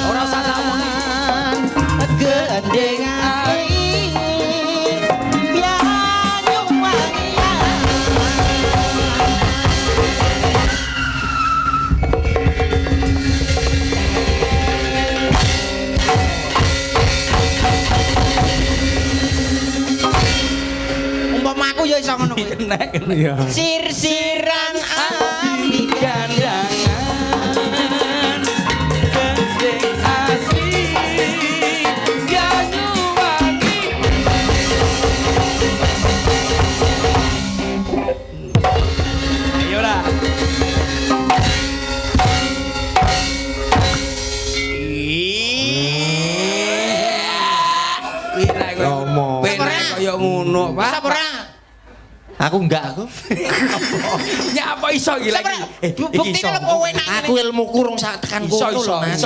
ora usah tak omongin gendengan umpama aku ya iso ngono kuwi. Iya. Sir-siran ami gandangan gendeng asih Banyuwangi. Ayo lah. Ngomong. Kaya ngono, Pak. Sapa ora? Aku enggak aku. Ya apa iso iki lagi? Buktine lho kowe enak. Aku ilmu kurung sak tekan kono lho, Mas.